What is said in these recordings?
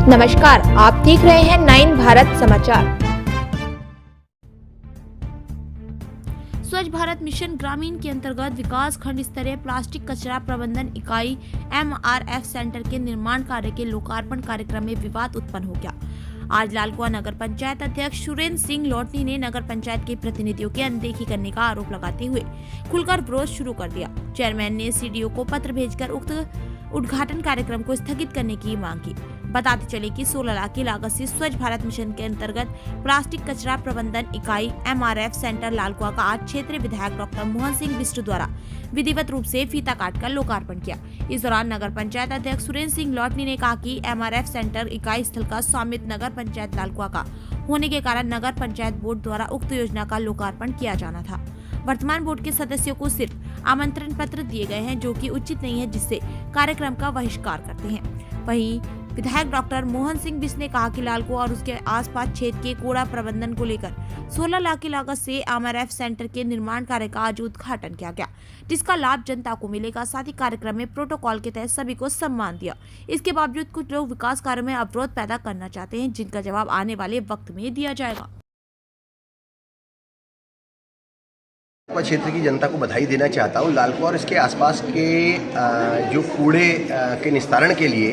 नमस्कार, आप देख रहे हैं 9 भारत समाचार। स्वच्छ भारत मिशन ग्रामीण के अंतर्गत विकास खंड स्तरीय प्लास्टिक कचरा प्रबंधन इकाई MRF सेंटर के निर्माण कार्य के लोकार्पण कार्यक्रम में विवाद उत्पन्न हो गया। आज लालकुआं नगर पंचायत अध्यक्ष सुरेंद्र सिंह लोटनी ने नगर पंचायत के प्रतिनिधियों की अनदेखी करने का आरोप लगाते हुए खुलकर विरोध शुरू कर दिया। चेयरमैन ने CDO को पत्र भेजकर उक्त उद्घाटन कार्यक्रम को स्थगित करने की मांग की। बताते चले कि 16 लाख की लागत से स्वच्छ भारत मिशन के अंतर्गत प्लास्टिक कचरा प्रबंधन इकाई MRF सेंटर लालकुआं का आज क्षेत्रीय विधायक डॉक्टर मोहन सिंह बिष्ट द्वारा विधिवत रूप से फीता काटकर लोकार्पण किया। इस दौरान नगर पंचायत अध्यक्ष सुरेंद्र सिंह लोटनी ने कहा कि MRF सेंटर इकाई स्थल का स्वामित्व नगर पंचायत लालकुआं का होने के कारण नगर पंचायत बोर्ड द्वारा उक्त योजना का लोकार्पण किया जाना था। वर्तमान बोर्ड के सदस्यों को सिर्फ आमंत्रण पत्र दिए गए हैं, जो कि उचित नहीं है, जिससे कार्यक्रम का बहिष्कार करते हैं। वहीं विधायक डॉक्टर मोहन सिंह बिष्ट ने कहा कि लालकुआं और उसके आसपास क्षेत्र के कूड़ा प्रबंधन को लेकर 16 लाख की लागत से MRF सेंटर के निर्माण कार्य का आज उद्घाटन किया गया, जिसका लाभ जनता को मिलेगा। साथ ही कार्यक्रम में प्रोटोकॉल के तहत सभी को सम्मान दिया। इसके बावजूद कुछ लोग विकास कार्य में अवरोध पैदा करना चाहते हैं, जिनका जवाब आने वाले वक्त में दिया जाएगा। क्षेत्र की जनता को बधाई देना चाहता हूँ। लालकुआं और इसके आसपास के जो कूड़े के निस्तारण के लिए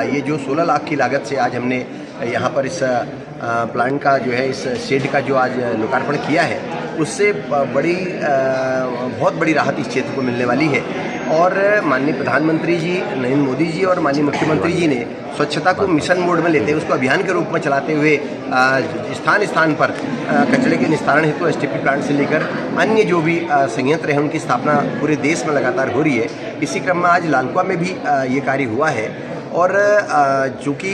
ये जो 16 लाख की लागत से आज हमने यहाँ पर इस प्लांट का जो है, इस शेड का जो आज लोकार्पण किया है, उससे बहुत बड़ी राहत इस क्षेत्र को मिलने वाली है। और माननीय प्रधानमंत्री जी नरेंद्र मोदी जी और माननीय मुख्यमंत्री जी ने स्वच्छता को मिशन मोड में लेते हुए उसको अभियान के रूप में चलाते हुए स्थान स्थान पर कचरे के निस्तारण हेतु STP प्लांट से लेकर अन्य जो भी संयंत्र हैं, उनकी स्थापना पूरे देश में लगातार हो रही है। इसी क्रम में आज लालकुआं में भी ये कार्य हुआ है। और चूँकि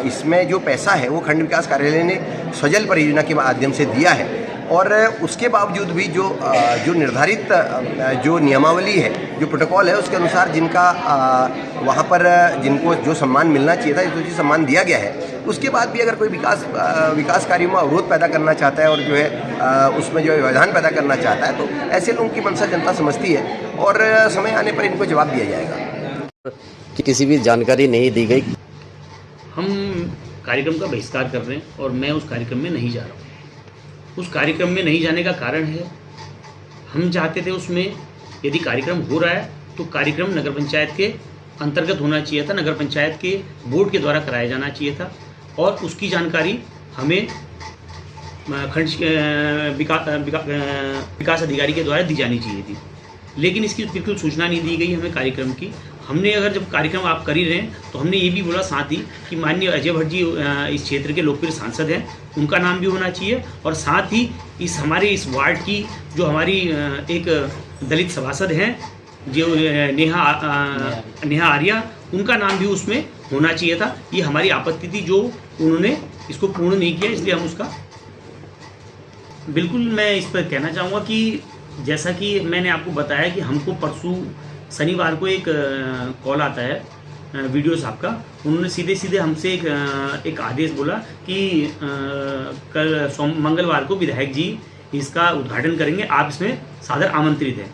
इसमें जो पैसा है वो खंड विकास कार्यालय ने स्वजल परियोजना के माध्यम से दिया है, और उसके बावजूद भी जो निर्धारित जो नियमावली है, जो प्रोटोकॉल है, उसके अनुसार जिनका वहाँ पर जिनको जो सम्मान मिलना चाहिए था, जो सम्मान दिया गया है, उसके बाद भी अगर कोई विकास कार्यों में अवरोध पैदा करना चाहता है और जो है उसमें जो है व्यवधान पैदा करना चाहता है, तो ऐसे लोगों की मंशा जनता समझती है और समय आने पर इनको जवाब दिया जाएगा। कि किसी भी जानकारी नहीं दी गई। हम कार्यक्रम का बहिष्कार कर रहे हैं और मैं उस कार्यक्रम में नहीं जा रहा हूँ। उस कार्यक्रम में नहीं जाने का कारण है, हम चाहते थे उसमें यदि कार्यक्रम हो रहा है तो कार्यक्रम नगर पंचायत के अंतर्गत होना चाहिए था, नगर पंचायत के बोर्ड के द्वारा कराया जाना चाहिए था, और उसकी जानकारी हमें खंड विकास अधिकारी के द्वारा दी जानी चाहिए थी। लेकिन इसकी बिल्कुल सूचना नहीं दी गई हमें कार्यक्रम की। हमने अगर जब कार्यक्रम आप कर ही रहे हैं तो हमने ये भी बोला साथ ही कि माननीय अजय भट्ट जी इस क्षेत्र के लोकप्रिय सांसद हैं, उनका नाम भी होना चाहिए, और साथ ही हमारे इस वार्ड की जो हमारी एक दलित सभासद हैं जो नेहा आर्या, उनका नाम भी उसमें होना चाहिए था। ये हमारी आपत्ति थी जो उन्होंने इसको पूर्ण नहीं किया, इसलिए हम उसका बिल्कुल मैं इस पर कहना चाहूँगा कि जैसा कि मैंने आपको बताया कि हमको परसों शनिवार को एक कॉल आता है वीडियो साहब का। उन्होंने सीधे हमसे एक आदेश बोला कि कल मंगलवार को विधायक जी इसका उद्घाटन करेंगे, आप इसमें सादर आमंत्रित हैं।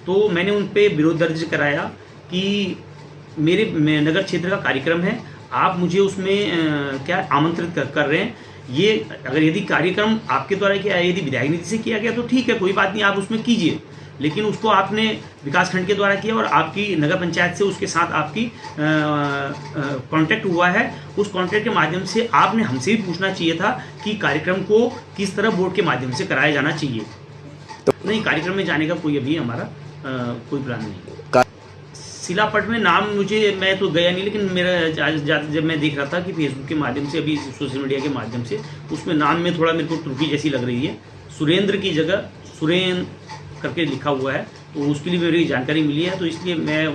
तो मैंने उन पर विरोध दर्ज कराया कि मेरे नगर क्षेत्र का कार्यक्रम है, आप मुझे उसमें क्या आमंत्रित कर रहे हैं। ये अगर यदि कार्यक्रम आपके द्वारा किया, यदि विधायक नीति से किया गया तो ठीक है, कोई बात नहीं, आप उसमें कीजिए, लेकिन उसको आपने विकासखंड के द्वारा किया और आपकी नगर पंचायत से उसके साथ आपकी कांटेक्ट हुआ है। उस कांटेक्ट के माध्यम से आपने हमसे भी पूछना चाहिए था कि कार्यक्रम को किस तरह बोर्ड के माध्यम से कराया जाना चाहिए। तो नहीं, कार्यक्रम में जाने का कोई अभी हमारा कोई प्लान नहीं। शिलापट में नाम मैं तो गया नहीं, लेकिन मेरा जब मैं देख रहा था कि फेसबुक के माध्यम से, अभी सोशल मीडिया के माध्यम से, उसमें नाम में थोड़ा मेरे को त्रुटि जैसी लग रही है। सुरेंद्र की जगह सुरेन करके लिखा हुआ है, तो उसके लिए मेरी जानकारी मिली है, तो इसलिए मैं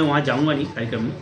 वहाँ जाऊँगा नहीं कार्यक्रम में।